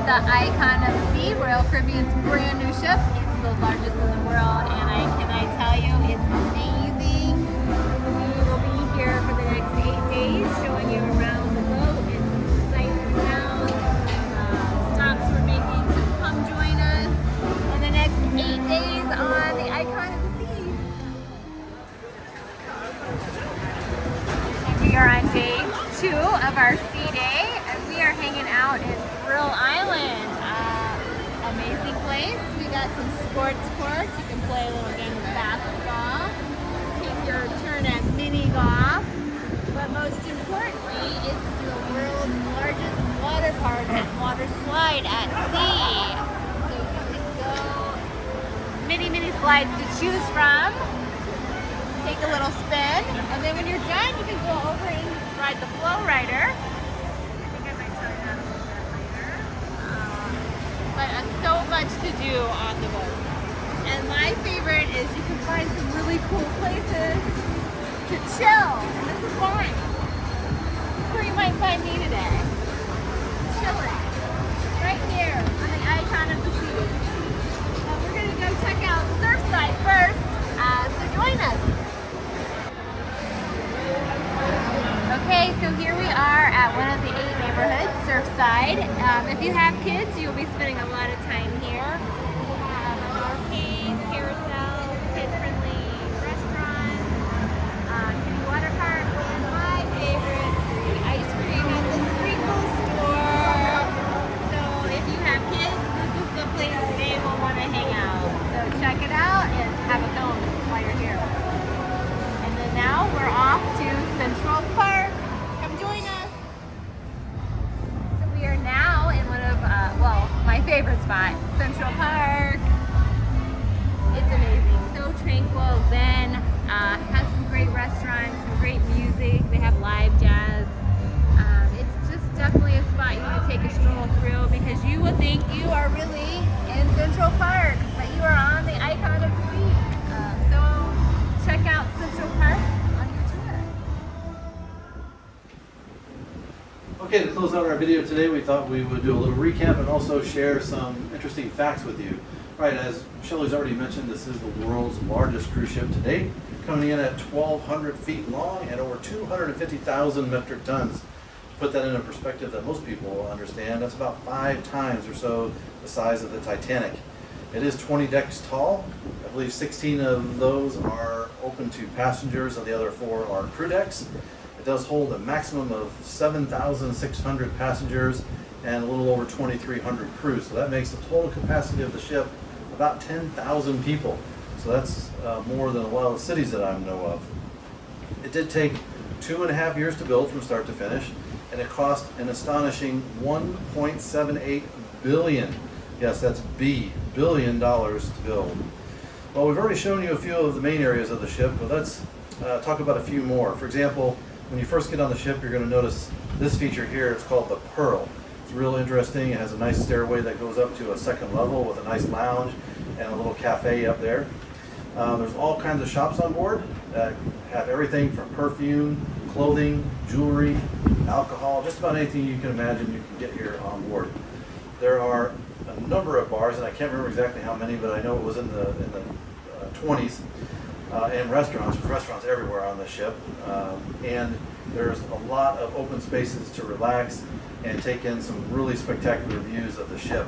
board the Icon of the Sea, Royal Caribbean's brand new ship. It's the largest in the world, and I cannot tell you, it's amazing. We will be here for the next 8 days, showing you around the boat and some sights and sounds, stops we're making. So come join us in the next 8 days on the Icon of the Sea. And we are on day 2 of our sea day, and we are hanging out in Brill Island. Amazing place. We got some sports courts. You can play a little game of basketball, take your turn at mini golf, but most importantly, it's the world's largest water park and water slide at sea. So you can go many slides to choose from. Take a little spin, and then when you're done, you can go over and ride the flow rider. I think I might tell you that a little bit later. But so much to do on the boat. And my favorite is you can find some really cool places to chill. And this is why. This is where you might find me today. Chilling. Right here on the Icon of the Sea. Now we're going to go check out Surfside first. So join us. Okay, so here we are at one of the 8 neighborhoods, Surfside. If you have kids, you'll be spending a lot of time here. We have an arcade, carousel, kid-friendly restaurant, kiddie water park, and my favorite, the ice cream at the sprinkle store. So if you have kids, this is the place they will want to hang out. So check it out and have a film while you're here. And then now we're off to Central Park. Come join us. So we are now in one of, my favorite spot, Central Park. It's amazing. So tranquil, zen, has some great restaurants, some great music. They have live jazz. It's just definitely a spot you want to take a stroll through because you would think you are really in Central Park, but you are on the Icon of the Sea. So check out Central Park on your tour. Okay, to close out our video today, we thought we would do a little recap and also share some interesting facts with you. Right, as Shelley's already mentioned, this is the world's largest cruise ship to date, coming in at 1,200 feet long and over 250,000 metric tons. To put that in a perspective that most people will understand, that's about 5 times or so the size of the Titanic. It is 20 decks tall. I believe 16 of those are open to passengers and the other 4 are crew decks. It does hold a maximum of 7,600 passengers and a little over 2,300 crews. So that makes the total capacity of the ship about 10,000 people. So that's more than a lot of the cities that I know of. It did take 2.5 years to build from start to finish, and it cost an astonishing $1.78 billion. Yes, that's billion dollars to build. Well, we've already shown you a few of the main areas of the ship, but let's talk about a few more. For example, when you first get on the ship, you're going to notice this feature here. It's called the Pearl. It's real interesting. It has a nice stairway that goes up to a 2nd level with a nice lounge and a little cafe up there. There's all kinds of shops on board that have everything from perfume, clothing, jewelry, alcohol, just about anything you can imagine you can get here on board. There are a number of bars, and I can't remember exactly how many, but I know it was in the 20s, and restaurants. There's restaurants everywhere on the ship, and there's a lot of open spaces to relax and take in some really spectacular views of the ship.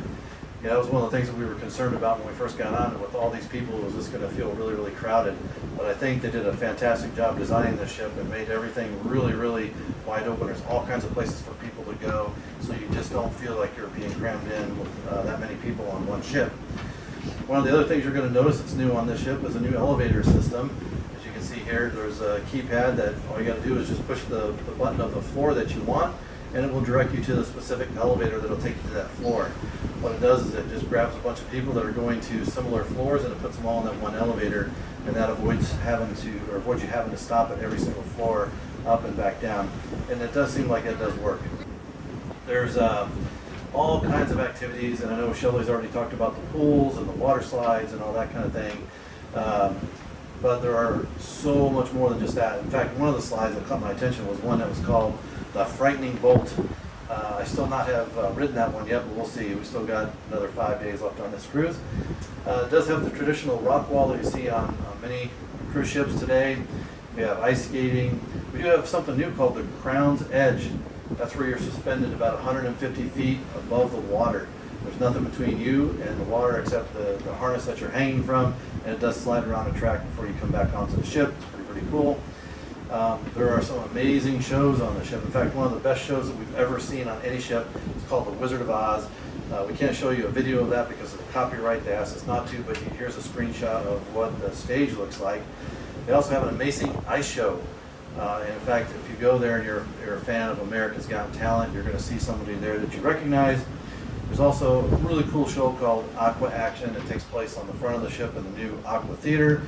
You know, that was one of the things that we were concerned about when we first got on. With all these people, was this going to feel really crowded? But I think they did a fantastic job designing the ship and made everything really wide open. There's all kinds of places for people to go, so you just don't feel like you're being crammed in with that many people on one ship. One of the other things you're going to notice that's new on this ship is a new elevator system. As you can see here, there's a keypad that all you got to do is just push the button of the floor that you want, and it will direct you to the specific elevator that will take you to that floor. What it does is it just grabs a bunch of people that are going to similar floors and it puts them all in that one elevator, and that avoids you having to stop at every single floor up and back down. And it does seem like it does work. There's all kinds of activities, and I know Shelley's already talked about the pools and the water slides and all that kind of thing. But there are so much more than just that. In fact, one of the slides that caught my attention was one that was called the Frightening Bolt. I still not have ridden that one yet, but we'll see. We still got another 5 days left on this cruise. It does have the traditional rock wall that you see on many cruise ships today. We have ice skating. We do have something new called the Crown's Edge. That's where you're suspended about 150 feet above the water. There's nothing between you and the water except the harness that you're hanging from, and it does slide around a track before you come back onto the ship. It's pretty cool. There are some amazing shows on the ship. In fact, one of the best shows that we've ever seen on any ship is called The Wizard of Oz. We can't show you a video of that because of the copyright. They asked us not to, but here's a screenshot of what the stage looks like. They also have an amazing ice show. In fact, if you go there and you're a fan of America's Got Talent, you're going to see somebody there that you recognize. There's also a really cool show called Aqua Action. It takes place on the front of the ship in the new Aqua Theater.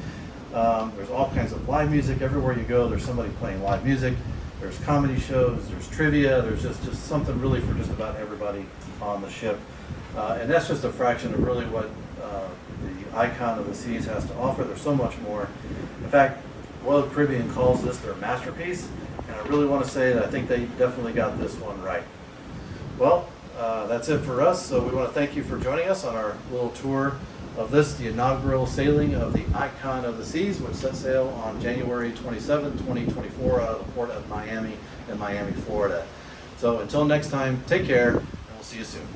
There's all kinds of live music. Everywhere you go, there's somebody playing live music. There's comedy shows, there's trivia, there's just something really for just about everybody on the ship. And that's just a fraction of really what the Icon of the Seas has to offer. There's so much more. In fact, Royal Caribbean calls this their masterpiece, and I really want to say that I think they definitely got this one right. Well, that's it for us. So we want to thank you for joining us on our little tour of this, the inaugural sailing of the Icon of the Seas, which set sail on January 27, 2024 out of the port of Miami in Miami, Florida. So until next time, take care, and we'll see you soon.